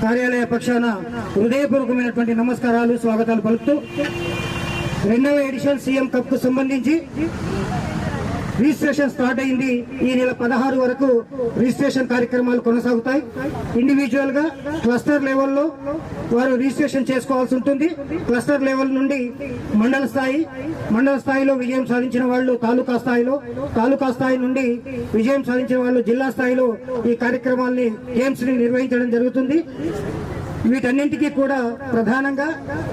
కార్యాలయ పక్షాన హృదయపూర్వకమైనటువంటి నమస్కారాలు, స్వాగతాలు పలుకుతూ 2వ ఎడిషన్ సీఎం కప్ కు సంబంధించి రిజిస్ట్రేషన్ స్టార్ట్ అయింది. ఈ నెల 16 వరకు రిజిస్ట్రేషన్ కార్యక్రమాలు కొనసాగుతాయి. ఇండివిజువల్ గా క్లస్టర్ లెవెల్లో వారు రిజిస్ట్రేషన్ చేసుకోవాల్సి ఉంటుంది. క్లస్టర్ లెవెల్ నుండి మండల స్థాయిలో విజయం సాధించిన వాళ్ళు తాలూకా స్థాయి నుండి విజయం సాధించిన వాళ్ళు జిల్లా స్థాయిలో ఈ కార్యక్రమాల్ని గేమ్స్ ని నిర్వహించడం జరుగుతుంది. వీటన్నింటికీ కూడా ప్రధానంగా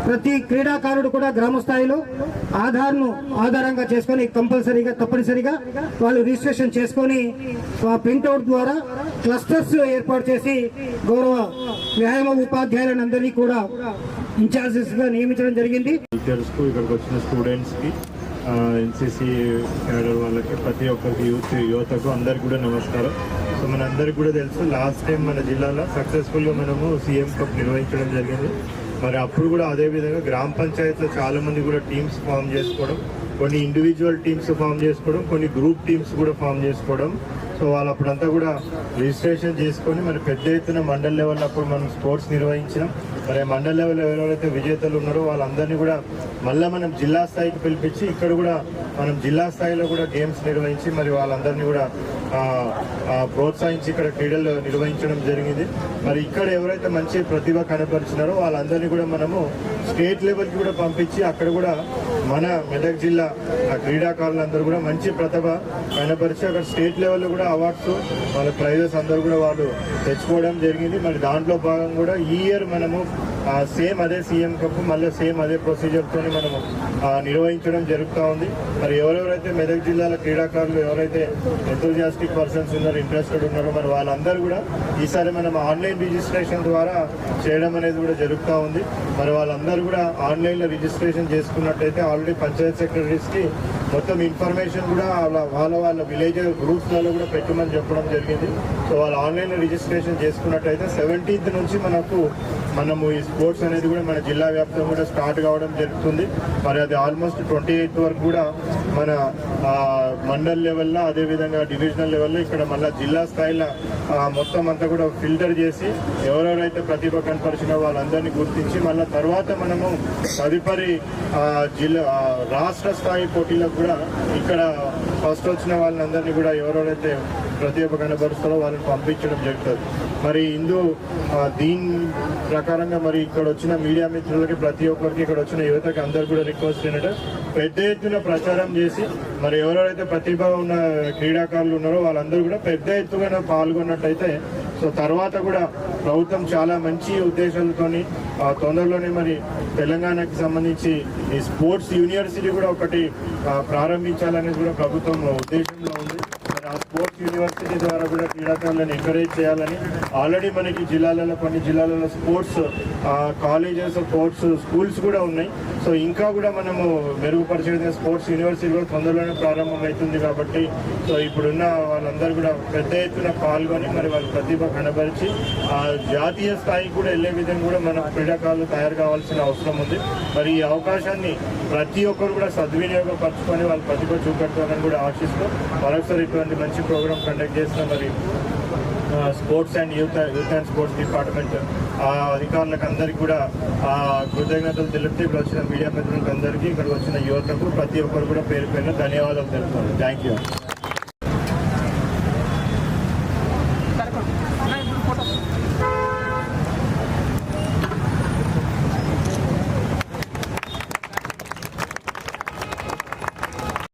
ప్రతి క్రీడాకారుడు కూడా గ్రామ స్థాయిలో ఆధారంగా చేసుకొని తప్పనిసరిగా వాళ్ళు రిజిస్ట్రేషన్ చేసుకొని ప్రింట్అవుట్ ద్వారా క్లస్టర్స్ ఏర్పాటు చేసి గౌరవ వ్యాయామ ఉపాధ్యాయులను అందరినీ కూడా ఇన్ఛార్జెస్ గా నియమించడం జరిగింది. ఇక్కడికి వచ్చిన స్టూడెంట్స్ కి, ఎన్సీసీ క్యాడర్ వాళ్ళకి, ప్రతి ఒక్కరికి యువతకు అందరికి కూడా నమస్కారం. సో మనందరికి కూడా తెలుసు, లాస్ట్ టైం మన జిల్లాలో సక్సెస్ఫుల్గా మనము సీఎం కప్ నిర్వహించడం జరిగింది. మరి అప్పుడు కూడా అదేవిధంగా గ్రామ పంచాయతీలో చాలామంది కూడా టీమ్స్ ఫామ్ చేసుకోవడం, కొన్ని ఇండివిజువల్ టీమ్స్ ఫామ్ చేసుకోవడం, కొన్ని గ్రూప్ టీమ్స్ కూడా ఫామ్ చేసుకోవడం. సో వాళ్ళు అప్పుడంతా కూడా రిజిస్ట్రేషన్ చేసుకొని మరి పెద్ద ఎత్తున మండల్ లెవెల్ అప్పుడు మనం స్పోర్ట్స్ నిర్వహించినాం. మరి మండల్ లెవెల్ ఎవరైతే విజేతలు ఉన్నారో వాళ్ళందరినీ కూడా మళ్ళీ మనం జిల్లా స్థాయికి పిలిపించి ఇక్కడ కూడా మనం జిల్లా స్థాయిలో కూడా గేమ్స్ నిర్వహించి మరి వాళ్ళందరినీ కూడా ప్రోత్సహించి ఇక్కడ క్రీడలు నిర్వహించడం జరిగింది. మరి ఇక్కడ ఎవరైతే మంచి ప్రతిభ కనపరిచినారో వాళ్ళందరినీ కూడా మనము స్టేట్ లెవెల్కి కూడా పంపించి అక్కడ కూడా మన మెదక్ జిల్లా క్రీడాకారులందరూ కూడా మంచి ప్రతిభ కనపరిచి అక్కడ స్టేట్ లెవెల్లో కూడా అవార్డ్స్ వాళ్ళ ప్రైజెస్ అందరూ కూడా వాళ్ళు తెచ్చుకోవడం జరిగింది. మరి దాంట్లో భాగంగా కూడా ఈ ఇయర్ మనము సేమ్ అదే సీఎం కప్ మళ్ళీ సేమ్ అదే ప్రొసీజర్తో మనము నిర్వహించడం జరుగుతూ ఉంది. మరి ఎవరెవరైతే మెదక్ జిల్లాల క్రీడాకారులు ఎవరైతే ఎంతూజియాస్టిక్ పర్సన్స్ ఉన్నారో, ఇంట్రెస్టెడ్ ఉన్నారో, మరి వాళ్ళందరూ కూడా ఈసారి మనం ఆన్లైన్ రిజిస్ట్రేషన్ ద్వారా చేయడం అనేది కూడా జరుగుతూ ఉంది. మరి వాళ్ళందరూ కూడా ఆన్లైన్లో రిజిస్ట్రేషన్ చేసుకున్నట్టయితే ఆల్రెడీ పంచాయత్ సెక్రటరీస్కి మొత్తం ఇన్ఫర్మేషన్ కూడా వాళ్ళ విలేజ్ గ్రూప్స్లలో కూడా పెట్టమని చెప్పడం జరిగింది. సో వాళ్ళు ఆన్లైన్లో రిజిస్ట్రేషన్ చేసుకున్నట్టయితే 17th నుంచి మనము ఈ స్పోర్ట్స్ అనేది కూడా మన జిల్లా వ్యాప్తంగా కూడా స్టార్ట్ కావడం జరుగుతుంది. మరి అది ఆల్మోస్ట్ 28th వరకు కూడా మన మండల్ లెవెల్లో, అదేవిధంగా డివిజనల్ లెవెల్లో, ఇక్కడ మళ్ళీ జిల్లా స్థాయిలో మొత్తం అంతా కూడా ఫిల్టర్ చేసి ఎవరెవరైతే ప్రతిభ కనపరిచిన వాళ్ళందరినీ గుర్తించి మళ్ళీ తర్వాత మనము తదుపరి రాష్ట్ర స్థాయి పోటీలకు కూడా ఇక్కడ ఫస్ట్ వచ్చిన వాళ్ళందరినీ కూడా ఎవరెవరైతే ప్రతిభ కనబరుస్తారో వాళ్ళని పంపించడం జరుగుతుంది. మరి దీని ప్రకారంగా మరి ఇక్కడ వచ్చిన మీడియా మిత్రులకి, ప్రతి ఒక్కరికి, ఇక్కడ వచ్చిన యువతకి అందరు కూడా రిక్వెస్ట్ ఏంటంటే పెద్ద ఎత్తున ప్రచారం చేసి మరి ఎవరెవరైతే ప్రతిభ ఉన్న క్రీడాకారులు ఉన్నారో వాళ్ళందరూ కూడా పెద్ద ఎత్తుగా పాల్గొన్నట్టయితే సో తర్వాత కూడా ప్రభుత్వం చాలా మంచి ఉద్దేశాలతోని తొందరలోనే మరి తెలంగాణకి సంబంధించి ఈ స్పోర్ట్స్ యూనివర్సిటీ కూడా ఒకటి ప్రారంభించాలనేది కూడా ప్రభుత్వంలో ఉద్దేశంలో ఉంది. ఆ స్పోర్ట్స్ యూనివర్సిటీ ద్వారా కూడా క్రీడాకారులను ఎంకరేజ్ చేయాలని ఆల్రెడీ మనకి కొన్ని జిల్లాలలో స్పోర్ట్స్ కాలేజెస్, స్పోర్ట్స్ స్కూల్స్ కూడా ఉన్నాయి. సో ఇంకా కూడా మనము మెరుగుపరిచే స్పోర్ట్స్ యూనివర్సిటీ కూడా తొందరలోనే ప్రారంభం అవుతుంది. కాబట్టి సో ఇప్పుడున్న వాళ్ళందరూ కూడా పెద్ద ఎత్తున పాల్గొని మరి వాళ్ళ ప్రతిభ కనబరిచి జాతీయ స్థాయికి కూడా వెళ్ళే విధంగా కూడా మన క్రీడాకారులు తయారు కావాల్సిన అవసరం ఉంది. మరి ఈ అవకాశాన్ని ప్రతి ఒక్కరు కూడా సద్వినియోగపరచుకొని వాళ్ళ ప్రతిభ చూపెడతారని కూడా ఆశిస్తూ మరొకసారి ఇటువంటి మంచి ప్రోగ్రామ్ కండక్ట్ చేసిన మరి sports and youth and sports department అధికారులకు అందరికీ కూడా కృతజ్ఞతలు తెలుపుతూ ఇక్కడ వచ్చిన మీడియా మిత్రులకు అందరికీ, ఇక్కడ వచ్చిన యువతకు ప్రతి ఒక్కరు కూడా పేరు ధన్యవాదాలు తెలుపుతాను. Thank you.